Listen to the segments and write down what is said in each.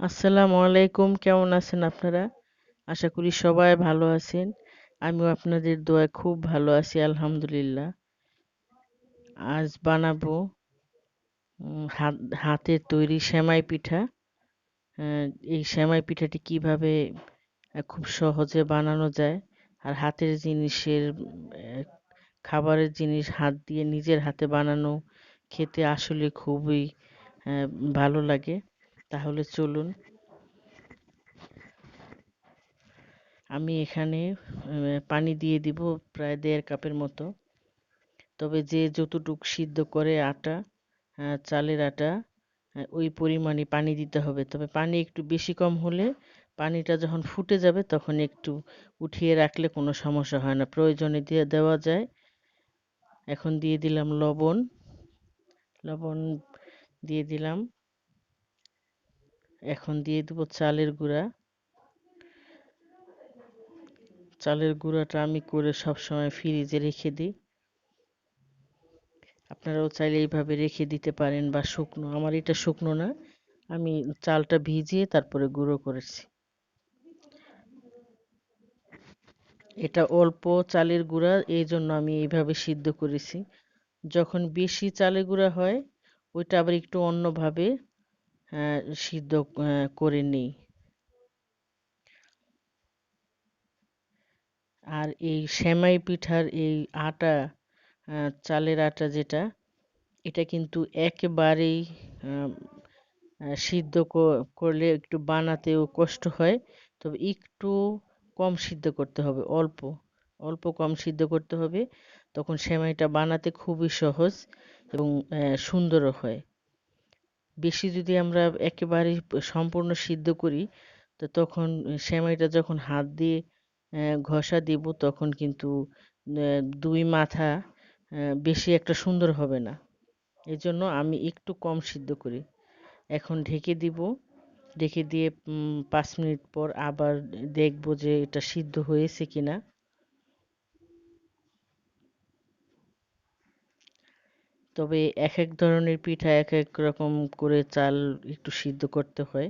আসসালামু আলাইকুম, কেমন আছেন আপনারা? আশা করি সবাই ভালো আছেন। আমিও আপনাদের দোয়ায় খুব ভালো আছি, আলহামদুলিল্লাহ। আজ বানাবো হাতের তৈরি সেমাই পিঠা। আহ, এই সেমাই পিঠাটি কিভাবে খুব সহজে বানানো যায়, আর হাতের জিনিসের খাবারের জিনিস হাত দিয়ে নিজের হাতে বানানো খেতে আসলে খুবই আহ, ভালো লাগে। তাহলে চলুন, আমি এখানে পানি দিয়ে দিব প্রায় 1.5 কাপের মতো। তবে যে যতটুক সিদ্ধ করে আটা, চালের আটা, ওই পরিমাণে পানি দিতে হবে। তবে পানি একটু বেশি কম হলে পানিটা যখন ফুটে যাবে তখন একটু উঠিয়ে রাখলে কোনো সমস্যা হয় না, প্রয়োজনে দিয়ে দেওয়া যায়। এখন দিয়ে দিলাম লবণ। লবণ দিয়ে দিলাম। এখন দিয়ে দেব চালের গুঁড়া। চালের গুঁড়াটা আমি করে সবসময় ফ্রিজে রেখে দিই। আপনারাও চাইলে এইভাবে রেখে দিতে পারেন, বা শুকনো, আমার এটা শুকনো না, আমি চালটা ভিজিয়ে তারপরে গুঁড়ো করেছি। এটা অল্প চালের গুঁড়া, এই জন্য আমি এইভাবে সিদ্ধ করেছি। যখন বেশি চালের গুঁড়া হয় ওইটা আবার একটু অন্যভাবে সিদ্ধ করে নিই। আর এই সেমাই পিঠার এই আটা, চালের আটা যেটা, এটা কিন্তু একেবারেই আহ, সিদ্ধ করলে একটু বানাতেও কষ্ট হয়। তবে একটু কম সিদ্ধ করতে হবে, অল্প অল্প কম সিদ্ধ করতে হবে। তখন সেমাইটা বানাতে খুবই সহজ এবং সুন্দরও হয়। বেশি যদি আমরা একেবারে সম্পূর্ণ সিদ্ধ করি, তো তখন সেমাইটা যখন হাত দিয়ে ঘষা দিব তখন কিন্তু দুই মাথা বেশি একটা সুন্দর হবে না। এই জন্য আমি একটু কম সিদ্ধ করি। এখন ঢেকে দিব। ঢেকে দিয়ে 5 মিনিট পর আবার দেখব যে এটা সিদ্ধ হয়েছে কিনা। তবে এক এক ধরনের পিঠা এক এক রকম করে চাল একটু সিদ্ধ করতে হয়।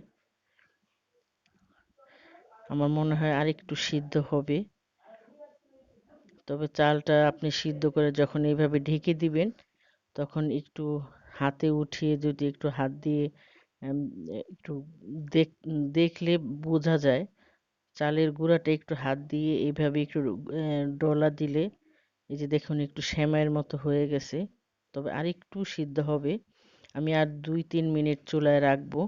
আমার মনে হয় আর একটু সিদ্ধ হবে। তবে চালটা আপনি সিদ্ধ করে যখন এইভাবে ঢেকে দিবেন তখন একটু হাতে উঠিয়ে যদি একটু হাত দিয়ে উম, একটু দেখলে বোঝা যায়। চালের গুঁড়াটা একটু হাত দিয়ে এইভাবে একটু ডলা দিলে এই যে দেখুন একটু সেমাইয়ের মতো হয়ে গেছে। তবে আরেকটু সিদ্ধ হবে। আমি আর 2-3 মিনিট চুলায় রাখবো,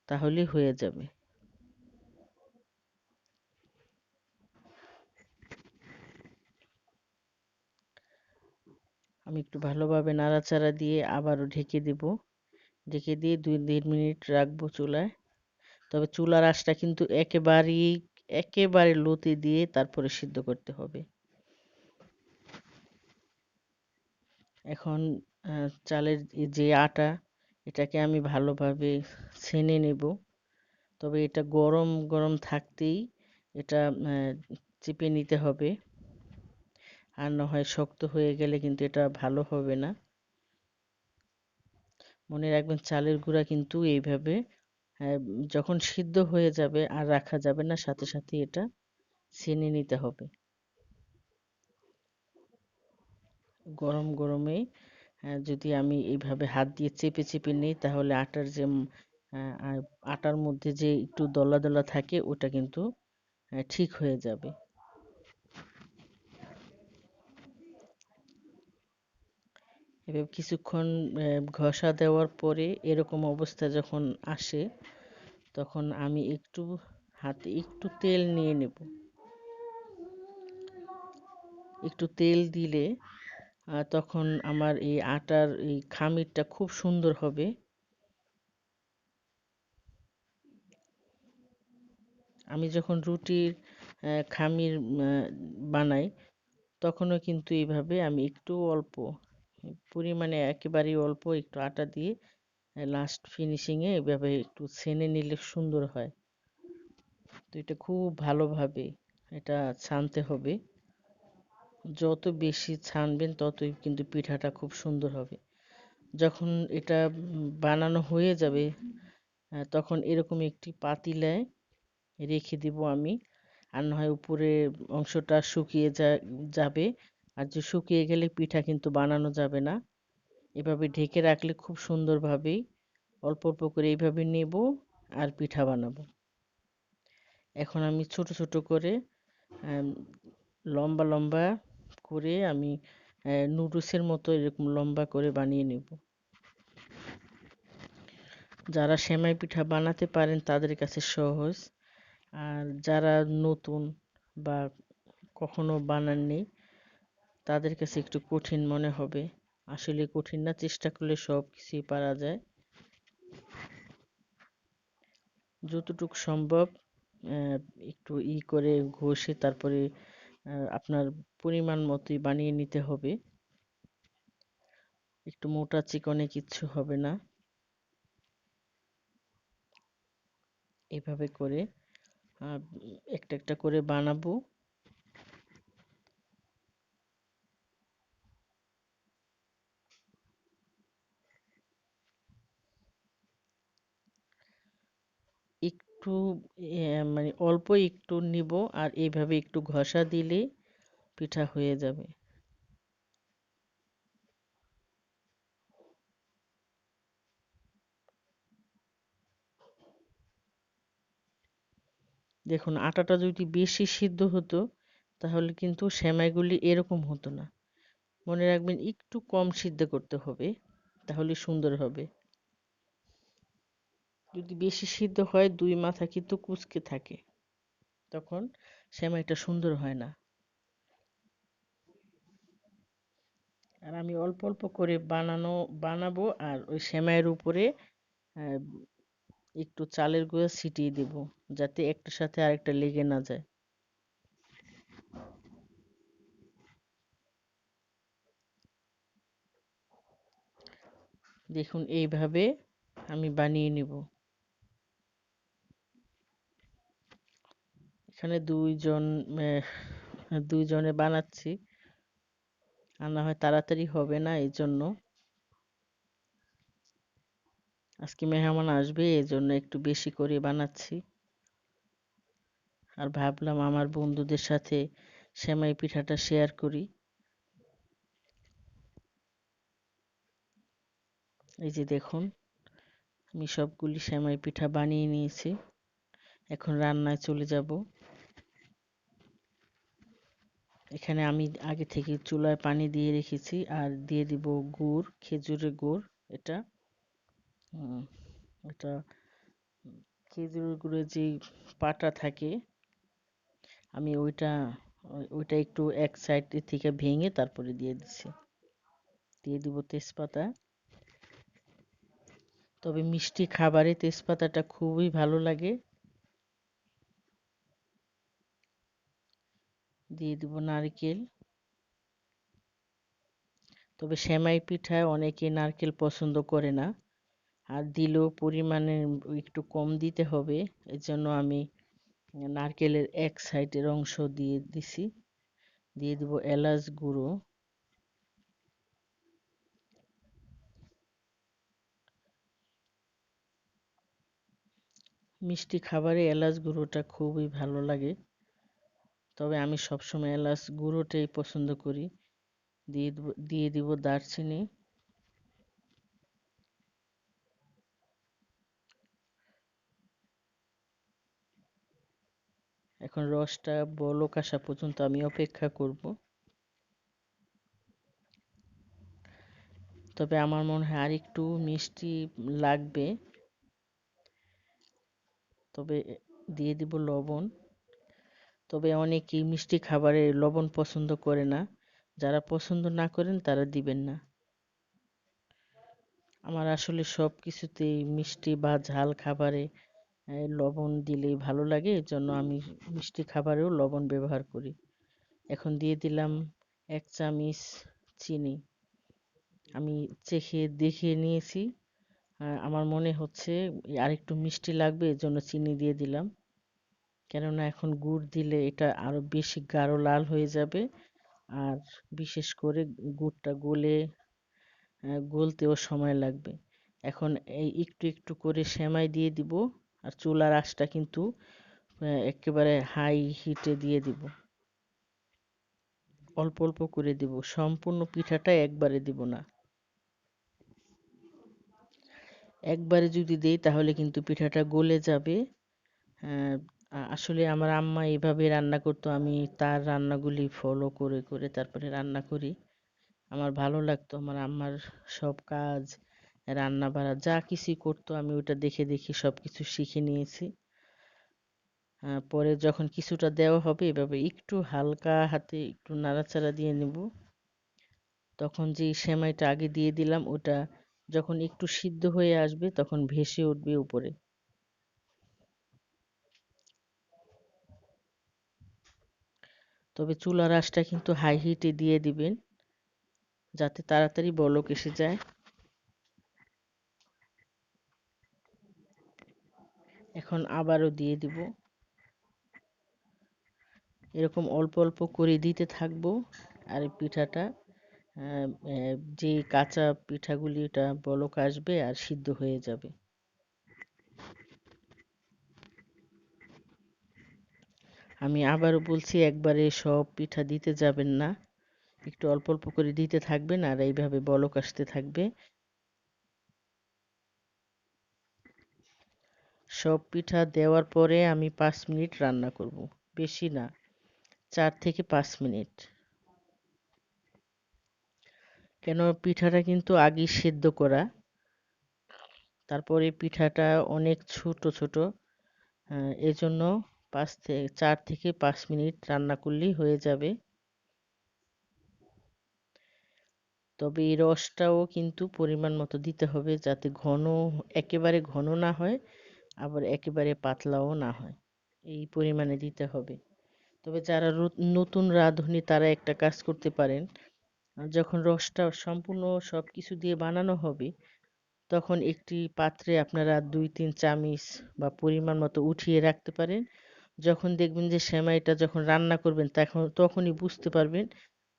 তাহলেই হয়ে যাবে। আমি একটু ভালোভাবে নাড়াচাড়া দিয়ে আবারও ঢেকে দেব। ঢেকে দিয়ে 2-3 মিনিট রাখবো চুলায়। তবে চুলার আঁচটা কিন্তু একেবারে লোতে দিয়ে তারপরে সিদ্ধ করতে হবে। এখন চালের যে আটা, এটাকে আমি ভালোভাবে ছেনে নেব। তবে এটা গরম গরম থাকতেই এটা চেপে নিতে হবে, আর না হয় শক্ত হয়ে গেলে কিন্তু এটা ভালো হবে না। মনে রাখবেন চালের গুঁড়া কিন্তু এইভাবে যখন সিদ্ধ হয়ে যাবে আর রাখা যাবে না, সাথে সাথে এটা ছেনে নিতে হবে। গরম গরমে যদি আমি এইভাবে হাত দিয়ে চেপে চেপে নিই তাহলে আটার যে আটার মধ্যে যে একটু দলা দলা থাকে ওটা কিন্তু ঠিক হয়ে যাবে। এভাবে কিছুক্ষণ ঘষা দেওয়ার পরে এরকম অবস্থা যখন আসে তখন আমি একটু হাতে একটু তেল নিয়ে নেব। একটু তেল দিলে তখন আমার এই আটার এই খামিরটা খুব সুন্দর হবে। আমি যখন রুটির খামির বানাই তখনও কিন্তু এইভাবে আমি একটু অল্প পরিমাণে, একেবারেই অল্প একটু আটা দিয়ে লাস্ট ফিনিশিংয়ে এভাবে একটু ছেনে নিলে সুন্দর হয়। তো এটা খুব ভালোভাবে এটা ছানতে হবে। যত বেশি ছানবেন ততই কিন্তু পিঠাটা খুব সুন্দর হবে। যখন এটা বানানো হয়ে যাবে তখন এরকম একটি পাতিলায় রেখে দিব আমি। আর না হয় উপরে অংশটা শুকিয়ে যাবে। আর যে শুকিয়ে গেলে পিঠা কিন্তু বানানো যাবে না। এভাবে ঢেকে রাখলে খুব সুন্দরভাবেই অল্প অল্প করে এইভাবে নেব আর পিঠা বানাবো। এখন আমি ছোট ছোট করে আম, লম্বা লম্বা করে আমি নুডলসের মতো এরকম লম্বা করে বানিয়ে নেব। যারা সেমাই পিঠা বানাতে পারেন তাদের কাছে সহজ, আর যারা নতুন বা কখনো বানাননি তাদের কাছে একটু কঠিন মনে হবে। আসলে কঠিন না, চেষ্টা করলে সব কিছুই পারা যায়। যতটুকু সম্ভব আহ, একটু করে ঘষে তারপরে আপনার পরিমাণ মতোই বানিয়ে নিতে হবে। একটু মোটা চিকনে কিচ্ছু হবে না। এভাবে করে আহ, একটা একটা করে বানাবো। একটু মানে অল্প একটু নিব, আর এইভাবে একটু ঘষা দিলে পিঠা হয়ে যাবে। দেখুন, আটাটা যদি বেশি সিদ্ধ হতো তাহলে কিন্তু সেমাইগুলি এরকম হতো না। মনে রাখবেন একটু কম সিদ্ধ করতে হবে, তাহলে সুন্দর হবে। যদি বেশি সিদ্ধ হয় দুই মাথা কিন্তু কুঁচকে থাকে, তখন সেমাইটা সুন্দর হয় না। আর আমি অল্প অল্প করে বানাবো, আর ওই সেমাইয়ের উপরে আহ, একটু চালের গুঁড়া ছিটিয়ে দেব, যাতে একটার সাথে আরেকটা লেগে না যায়। দেখুন এইভাবে আমি বানিয়ে নিব। এখানে দুইজনে বানাচ্ছি, আর না হয় তাড়াতাড়ি হবে না, এই জন্য। আজকে মেহমান আসবে, এই জন্য একটু বেশি করে বানাচ্ছি। আর ভাবলাম আমার বন্ধুদের সাথে সেমাই পিঠাটা শেয়ার করি। এই যে দেখুন, আমি সবগুলি সেমাই পিঠা বানিয়ে নিয়েছি। এখন রান্নায় চলে যাব। এখানে আমি আগে থেকে চুলায় পানি দিয়ে রেখেছি, আর দিয়ে দিব গুড়, খেজুরের গুড়। এটা উম, এটা খেজুরের গুড়ের যে পাটা থাকে, আমি ওইটা একটু এক সাইড থেকে ভেঙে তারপরে দিয়ে দিচ্ছি। দিয়ে দিব তেজপাতা। তবে মিষ্টি খাবারে তেজপাতাটা খুবই ভালো লাগে। দিয়ে দিব নারকেল। তবে সেমাই পিঠায় অনেকে নারকেল পছন্দ করে না, আর দিলেও পরিমাণে একটু কম দিতে হবে। এর জন্য আমি নারকেলের এক সাইডের অংশ দিয়ে দিছি। দিয়ে দিব এলাচ গুঁড়ো। মিষ্টি খাবারে এলাচ গুঁড়োটা খুবই ভালো লাগে, তবে আমি সবসময় এলাচ গুঁড়োটাই পছন্দ করি। দিয়ে দিব দারচিনি। এখন রসটা বলক আসা পর্যন্ত আমি অপেক্ষা করব। তবে আমার মনে হয় আর একটু মিষ্টি লাগবে। তবে দিয়ে দিব লবণ। তবে অনেকেই মিষ্টি খাবারে লবণ পছন্দ করে না। যারা পছন্দ না করেন তারা দিবেন না। আমার আসলে সব কিছুতেই মিষ্টি বা ঝাল খাবারে লবণ দিলেই ভালো লাগে, এজন্য আমি মিষ্টি খাবারেও লবণ ব্যবহার করি। এখন দিয়ে দিলাম 1 চামচ চিনি। আমি চেখে দেখে নিয়েছি, আমার মনে হচ্ছে আরেকটু মিষ্টি লাগবে, এজন্য চিনি দিয়ে দিলাম। কেননা এখন গুড় দিলে এটা আরো বেশি গাঢ় লাল হয়ে যাবে, আর বিশেষ করে গুড়টা গলতেও সময় লাগবে। এখন এই একটু একটু করে সেমাই দিয়ে দিব। আর চুলার আঁচটা কিন্তু একেবারে হাই হিটে দিয়ে দিব। অল্প অল্প করে দিব, সম্পূর্ণ পিঠাটা একবারে দিব না। একবারে যদি দেই তাহলে কিন্তু পিঠাটা গলে যাবে। হ্যাঁ, আসলে আমার আম্মা এভাবে রান্না করতো, আমি তার রান্নাগুলি ফলো করে করে তারপরে রান্না করি। আমার ভালো লাগতো আমার আম্মার সব কাজ, রান্না বাড়া যা কিছুই করতো আমি ওটা দেখে দেখে সব কিছু শিখে নিয়েছি। পরে যখন কিছুটা দেওয়া হবে এভাবে একটু হালকা হাতে একটু নাড়াচাড়া দিয়ে নেব। তখন যে সেমাইটা আগে দিয়ে দিলাম ওটা যখন একটু সিদ্ধ হয়ে আসবে তখন ভেসে উঠবে উপরে। তবে চুলার আঁচটা কিন্তু হাই হিটে দিয়ে দিবেন যাতে তাড়াতাড়ি বলক এসে যায়। এখন আবারও দিয়ে দিব। এরকম অল্প অল্প করে দিতে থাকবো। আর এই পিঠাটা যে কাঁচা পিঠাগুলি ওটা বলক আসবে আর সিদ্ধ হয়ে যাবে। আমি আবারও বলছি, একবারে সব পিঠা দিতে যাবেন না, একটু অল্প অল্প করে দিতে থাকবেন আর এইভাবে বলক আসতে থাকবে। সব পিঠা দেওয়ার পরে আমি 5 মিনিট রান্না করব, বেশি না, 4 থেকে 5 মিনিট। কেন, পিঠাটা কিন্তু আগেই সেদ্ধ করা, তারপরে পিঠাটা অনেক ছোট ছোট, এজন্য 4 থেকে 5 মিনিট রান্না করলেই হয়ে যাবে। তবে এই রসটাও কিন্তু পরিমাণ মতো দিতে হবে যাতে ঘন, একেবারে ঘন না হয় আবার একেবারে পাতলাও না হয়, এই পরিমাণে দিতে হবে। তবে যারা নতুন রাঁধুনি তারা একটা কাজ করতে পারেন, যখন রসটা সম্পূর্ণ সব কিছু দিয়ে বানানো হবে তখন একটি পাত্রে আপনারা 2-3 চামচ বা পরিমাণ মতো উঠিয়ে রাখতে পারেন। যখন দেখবেন যে সেমাইটা যখন রান্না করবেন তখনই বুঝতে পারবেন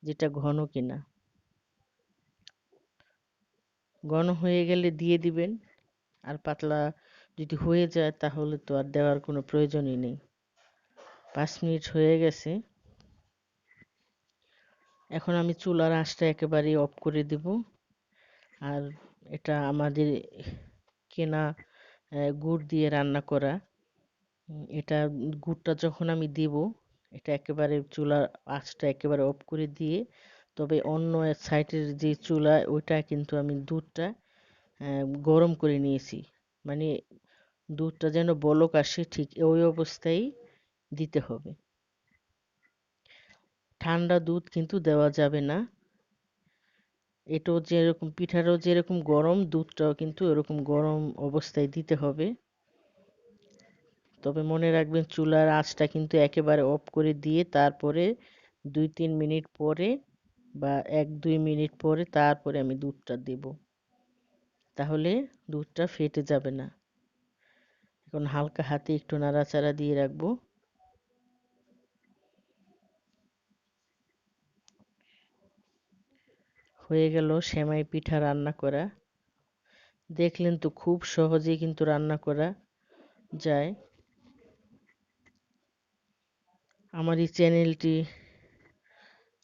যেটা ঘন কিনা। ঘন হয়ে গেলে দিয়ে দিবেন। আর পাতলা যদি হয়ে যায় তাহলে তো আর দেওয়ার কোনো প্রয়োজনই নেই। 5 মিনিট হয়ে গেছে। এখন আমি চুলার আঁচটা একেবারে অফ করে দেব। আর এটা আমাদের কেনা গুড় দিয়ে রান্না করা। এটা গুড়টা যখন আমি দিব এটা একেবারে চুলার আঁচটা একেবারে অফ করে দিয়ে, তবে অন্য সাইডের যে চুলা ওইটা কিন্তু আমি দুধটা গরম করে নিয়েছি, মানে দুধটা যেন বলক আসে ঠিক ওই অবস্থায় দিতে হবে। ঠান্ডা দুধ কিন্তু দেওয়া যাবে না। এটাও যেরকম পিঠাটাও যেরকম গরম দুধটাও কিন্তু এরকম গরম অবস্থায় দিতে হবে। তবে মনে রাখবেন চুলার আঁচটা কিন্তু একেবারে অফ করে দিয়ে তারপরে 2-3 মিনিট পরে বা 1-2 মিনিট পরে তারপরে আমি দুধটা দেব, তাহলে দুধটা ফেটে যাবে না। এখন হালকা হাতে একটু নাড়াচাড়া দিয়ে রাখবো। হয়ে গেল সেমাই পিঠা রান্না করা। দেখলেন তো খুব সহজেই কিন্তু রান্না করা যায়। আমার এই চ্যানেলটি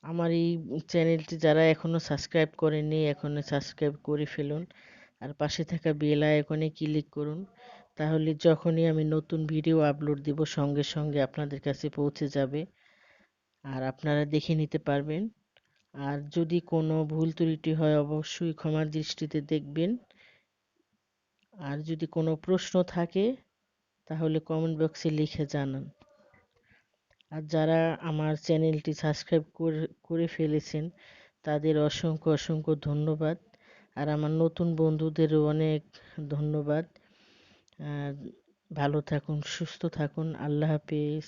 আমার এই চ্যানেলটি যারা এখনো সাবস্ক্রাইব করেননি এখনো সাবস্ক্রাইব করে ফেলুন। আর পাশে থাকা বেল আইকনে ক্লিক করুন, তাহলে যখনই আমি নতুন ভিডিও আপলোড দিব সঙ্গে সঙ্গে আপনাদের কাছে পৌঁছে যাবে আর আপনারা দেখে নিতে পারবেন। আর যদি কোনো ভুল ত্রুটি হয় অবশ্যই ক্ষমার দৃষ্টিতে দেখবেন। আর যদি কোনো প্রশ্ন থাকে তাহলে কমেন্ট বক্সে লিখে জানান। আর যারা আমার চ্যানেলটি সাবস্ক্রাইব করে ফেলেছেন তাদের অসংখ্য অসংখ্য ধন্যবাদ। আর আমার নতুন বন্ধুদেরও অনেক ধন্যবাদ। আর ভালো থাকুন, সুস্থ থাকুন। আল্লাহ হাফেজ।